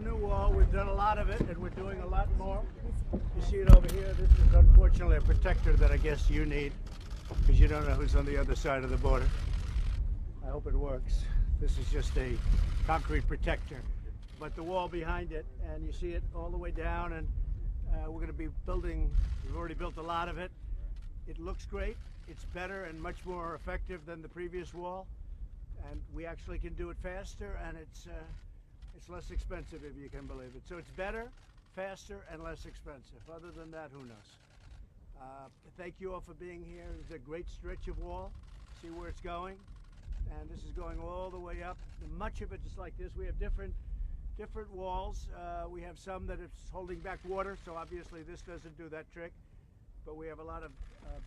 new wall. We've done a lot of it, and we're doing a lot more. You see it over here. This is unfortunately a protector that I guess you need, because you don't know who's on the other side of the border. I hope it works. This is just a concrete protector. But the wall behind it, and you see it all the way down, and we're going to be building, we've already built a lot of it. It looks great. It's better and much more effective than the previous wall. And we actually can do it faster, and it's less expensive, if you can believe it. So it's better, faster, and less expensive. Other than that, who knows? Thank you all for being here. It's a great stretch of wall. See where it's going? And this is going all the way up. And much of it is like this. We have different walls. We have some that it's holding back water, so obviously this doesn't do that trick. But we have a lot of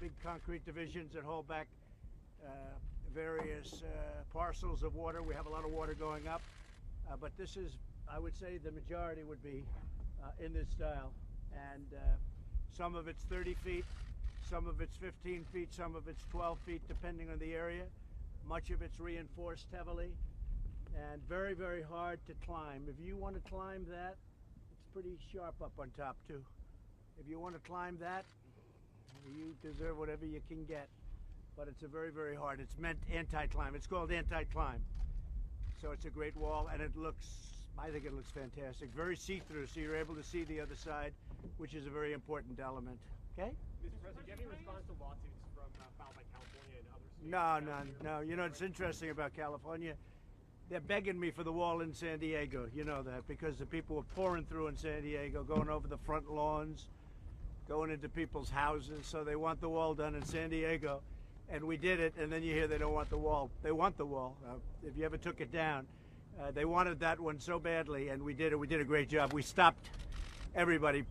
big concrete divisions that hold back various parcels of water. We have a lot of water going up. But this is, I would say, the majority would be in this style. And some of it's 30 feet, some of it's 15 feet, some of it's 12 feet, depending on the area. Much of it's reinforced heavily and very, very hard to climb. If you want to climb that, it's pretty sharp up on top too. If you want to climb that, you deserve whatever you can get. But it's a very, very hard. It's meant anti-climb. It's called anti-climb. So it's a great wall, and it looks, I think it looks fantastic. Very see-through, so you're able to see the other side, which is a very important element. Okay? Mr. President, do you have any response to lawsuits from filed by California and other states? No. You know, it's interesting about California. They're begging me for the wall in San Diego. You know that, because the people were pouring through in San Diego, going over the front lawns, going into people's houses. So they want the wall done in San Diego. And we did it, and then you hear they don't want the wall. They want the wall. If you ever took it down, they wanted that one so badly, and we did it. We did a great job. We stopped everybody,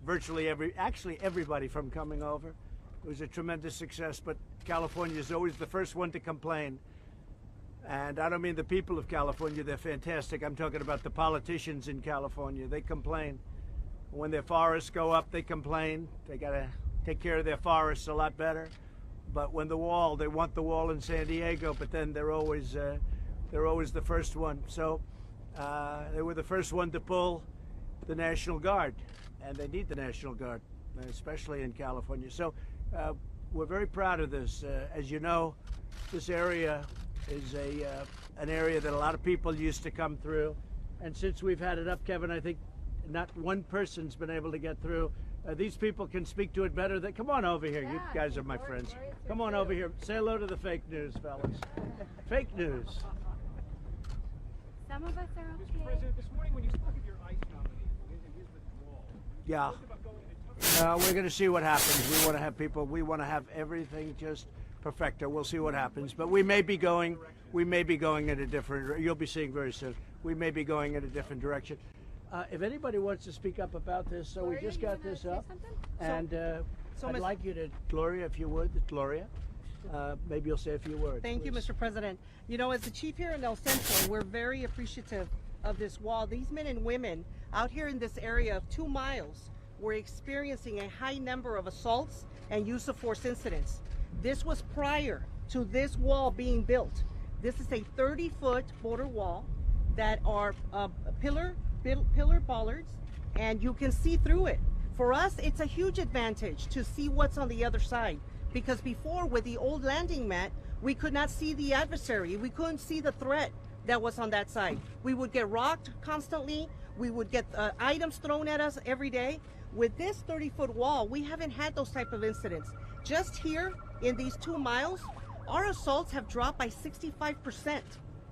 actually everybody from coming over. It was a tremendous success, but California is always the first one to complain. And I don't mean the people of California, they're fantastic. I'm talking about the politicians in California. They complain. When their forests go up, they complain. They gotta take care of their forests a lot better. But when the wall, they want the wall in San Diego, but then they're always the first one. So they were the first one to pull the National Guard, and they need the National Guard, especially in California. So we're very proud of this. As you know, this area is an area that a lot of people used to come through, and since we've had it up, Kevin, I think not one person's been able to get through. These people can speak to it better. Come on over here. You guys are my friends. Come on over here. Say hello to the fake news, fellas. Fake news. Some of us are okay. Mr. President, this morning when you spoke of your ICE nominee and his withdrawal, Yeah. you talked about going into tough. We're going to see what happens. We want to have people. We want to have everything just perfecto. We'll see what happens. But we may be going. We may be going in a different. You'll be seeing very soon. We may be going in a different direction. If anybody wants to speak up about this, so we just got this up, and I'd like you to, Gloria, if you would, Gloria, maybe you'll say a few words. Thank you, Mr. President. You know, as the chief here in El Centro, we're very appreciative of this wall. These men and women out here in this area of 2 miles were experiencing a high number of assaults and use of force incidents. This was prior to this wall being built. This is a 30-foot border wall that are pillar bollards, and you can see through it. For us, it's a huge advantage to see what's on the other side, because before, with the old landing mat, we could not see the adversary. We couldn't see the threat that was on that side. We would get rocked constantly. We would get items thrown at us every day. With this 30-foot wall, we haven't had those type of incidents. Just here in these 2 miles, our assaults have dropped by 65%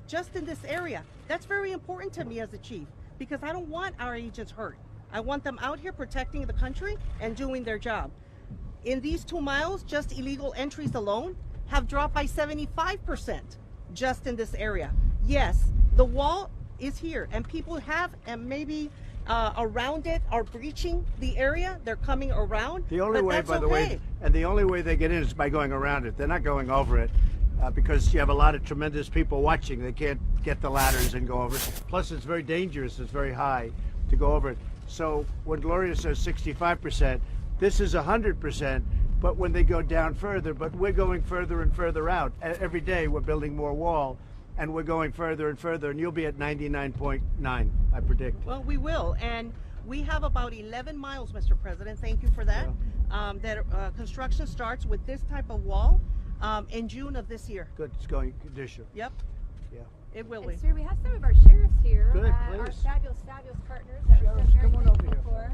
just in this area. That's very important to me as a chief, because I don't want our agents hurt. I want them out here protecting the country and doing their job. In these 2 miles, just illegal entries alone have dropped by 75% just in this area. Yes, the wall is here, and people have, and maybe around it are breaching the area. They're coming around. The only way, by the okay. way, and the only way they get in is by going around it. They're not going over it. Because you have a lot of tremendous people watching. They can't get the ladders and go over it. Plus, it's very dangerous. It's very high to go over it. So when Gloria says 65%, this is 100%, but when they go down further, but we're going further and further out. Every day we're building more wall, and we're going further and further, and you'll be at 99.9, I predict. Well, we will, and we have about 11 miles, Mr. President. Thank you for that. Construction starts with this type of wall in June of this year. Good, it's going this year. Yep, Yeah. it will And be. sir, we have some of our sheriffs here. Good, Our please. fabulous partners that we're Sheriffs, so very come on over thankful here.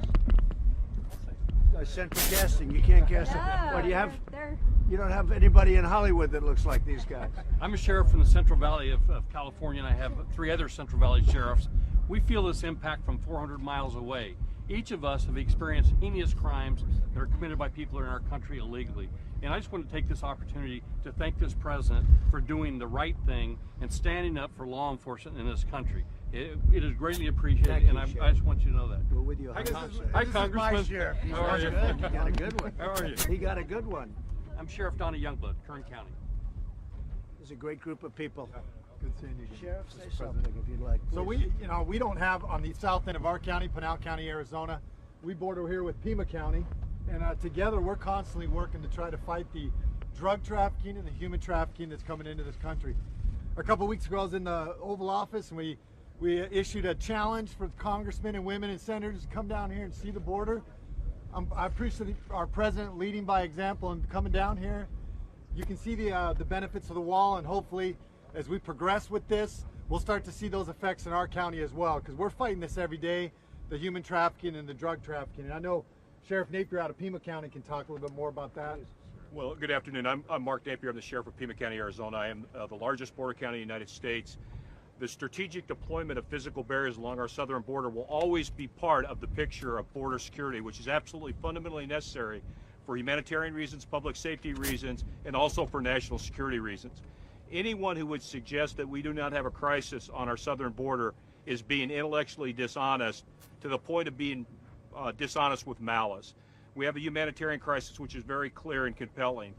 for. Central casting, you can't cast it. Yeah, What do you have? they're You don't have anybody in Hollywood that looks like these guys. I'm a sheriff from the Central Valley of California, and I have 3 other Central Valley sheriffs. We feel this impact from 400 miles away. Each of us have experienced heinous crimes that are committed by people in our country illegally. And I just want to take this opportunity to thank this president for doing the right thing and standing up for law enforcement in this country. It is greatly appreciated, Thank you, and I Sheriff. just want you to know that. We're with you. Hi, This Congressman. is my sheriff. He's How are good. you? He got a good one. How are you? He got a good one. I'm Sheriff Donnie Youngblood, Kern County. It's a great group of people. Good seeing you again, Sheriff, say Mr. something President. if you'd like. So please. we don't have on the south end of our county, Pinal County, Arizona. We border here with Pima County, and together we're constantly working to try to fight the drug trafficking and the human trafficking that's coming into this country. A couple weeks ago, I was in the Oval Office, and we issued a challenge for congressmen and women and senators to come down here and see the border. I appreciate our president leading by example and coming down here. You can see the benefits of the wall, and hopefully, as we progress with this, we'll start to see those effects in our county as well, because we're fighting this every day, the human trafficking and the drug trafficking. And I know Sheriff Napier out of Pima County can talk a little bit more about that. Well, good afternoon. I'm Mark Napier. I'm the Sheriff of Pima County, Arizona. I am the largest border county in the United States. The strategic deployment of physical barriers along our southern border will always be part of the picture of border security, which is absolutely fundamentally necessary for humanitarian reasons, public safety reasons, and also for national security reasons. Anyone who would suggest that we do not have a crisis on our southern border is being intellectually dishonest to the point of being dishonest with malice. We have a humanitarian crisis which is very clear and compelling.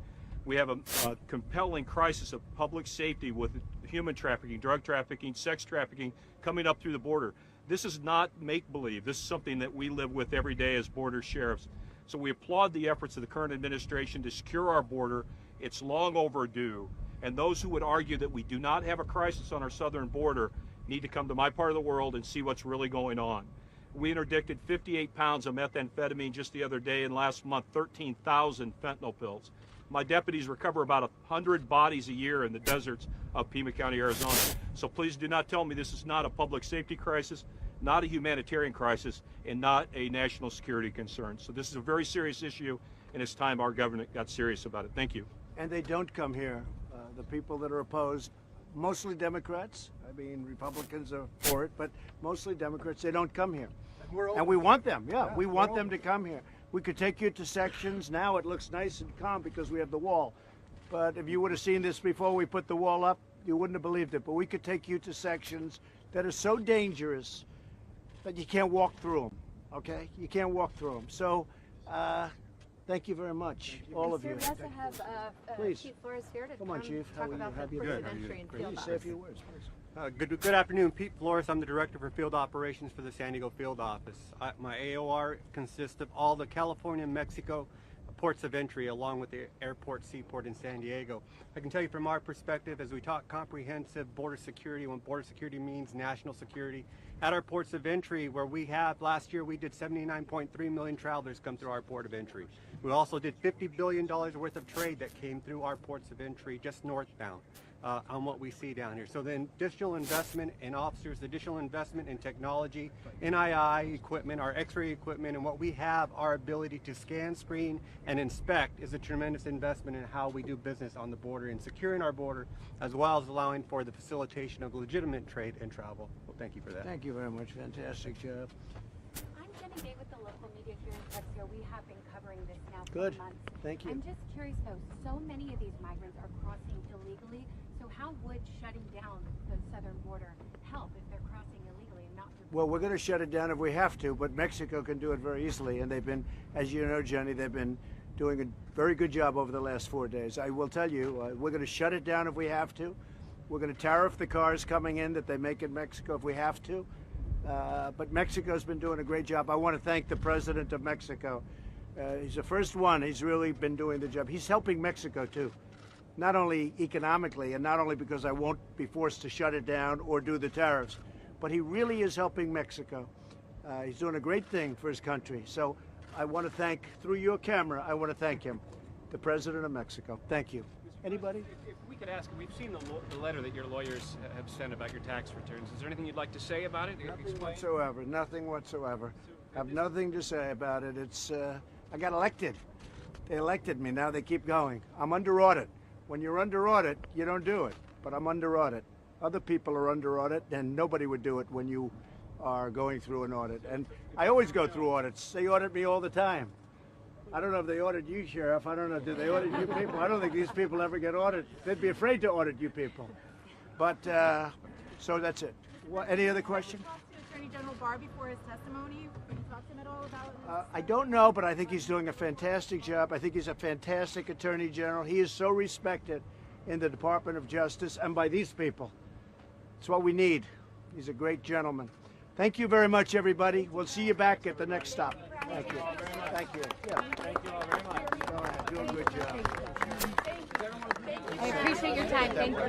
We have a compelling crisis of public safety with human trafficking, drug trafficking, sex trafficking coming up through the border. This is not make-believe. This is something that we live with every day as border sheriffs. So we applaud the efforts of the current administration to secure our border. It's long overdue. And those who would argue that we do not have a crisis on our southern border need to come to my part of the world and see what's really going on. We interdicted 58 pounds of methamphetamine just the other day, and last month 13,000 fentanyl pills. My deputies recover about 100 bodies a year in the deserts of Pima County, Arizona. So please do not tell me this is not a public safety crisis, not a humanitarian crisis, and not a national security concern. So this is a very serious issue, and it's time our government got serious about it. Thank you. And they don't come here. The people that are opposed, mostly Democrats. I mean, Republicans are for it, but mostly Democrats. They don't come here. And we want them. Yeah, we want them to come here. We could take you to sections. Now it looks nice and calm because we have the wall. But if you would have seen this before we put the wall up, you wouldn't have believed it. But we could take you to sections that are so dangerous that you can't walk through them. Okay? You can't walk through them. So, thank you very much, all of Sir, you. we also have Please. Chief Flores here to Come on, Chief. How talk are you? about Happy the to ports be of here. entry and Please field say a ops. few words, please. Good afternoon, Pete Flores. I'm the Director for Field Operations for the San Diego Field Office. My AOR consists of all the California and Mexico ports of entry along with the airport, seaport in San Diego. I can tell you from our perspective, as we talk comprehensive border security, when border security means national security, at our ports of entry where we have, last year we did 79.3 million travelers come through our port of entry. We also did $50 billion worth of trade that came through our ports of entry just northbound. On what we see down here. So the additional investment in officers, additional investment in technology, NII equipment, our x-ray equipment, and what we have, our ability to scan, screen, and inspect is a tremendous investment in how we do business on the border and securing our border, as well as allowing for the facilitation of legitimate trade and travel. Well, thank you for that. Thank you very much. Fantastic job. I'm Jenny Day with the local media here in Mexico. We have been covering this now Good. for months. Thank you. I'm just curious though, so many of these migrants are crossing illegally. So how would shutting down the southern border help if they're crossing illegally and not through? Well, we're going to shut it down if we have to, but Mexico can do it very easily. And they've been, as you know, Jenny, they've been doing a very good job over the last 4 days. I will tell you, we're going to shut it down if we have to. We're going to tariff the cars coming in that they make in Mexico if we have to. But Mexico's been doing a great job. I want to thank the president of Mexico. He's the first one. He's really been doing the job. He's helping Mexico too. not only economically and not only because I won't be forced to shut it down or do the tariffs, but he really is helping Mexico. He's doing a great thing for his country. So I want to thank, through your camera, I want to thank him, the President of Mexico. Thank you. Anybody? If we could ask, we've seen the letter that your lawyers have sent about your tax returns. Is there anything you'd like to say about it? Nothing whatsoever. Nothing whatsoever. I have nothing to say about it. It's I got elected. They elected me. Now they keep going. I'm under audit. When you're under audit, you don't do it. But I'm under audit. Other people are under audit, and nobody would do it when you are going through an audit. And I always go through audits. They audit me all the time. I don't know if they audit you, Sheriff. I don't know. Do they audit you people? I don't think these people ever get audited. They'd be afraid to audit you people. But, so that's it. Any other question? Did you talk to Attorney General Barr before his testimony? Did you talk to him at all about I don't know, but I think he's doing a fantastic job. I think he's a fantastic Attorney General. He is so respected in the Department of Justice and by these people. It's what we need. He's a great gentleman. Thank you very much, everybody. We'll see you back at the next stop. Thank you. Thank you. Yeah. Thank you all very much. All right. Doing a good job. I appreciate your time. Thank you.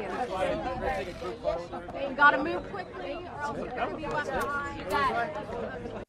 You gotta move quickly or else we're gonna be left behind. You got it.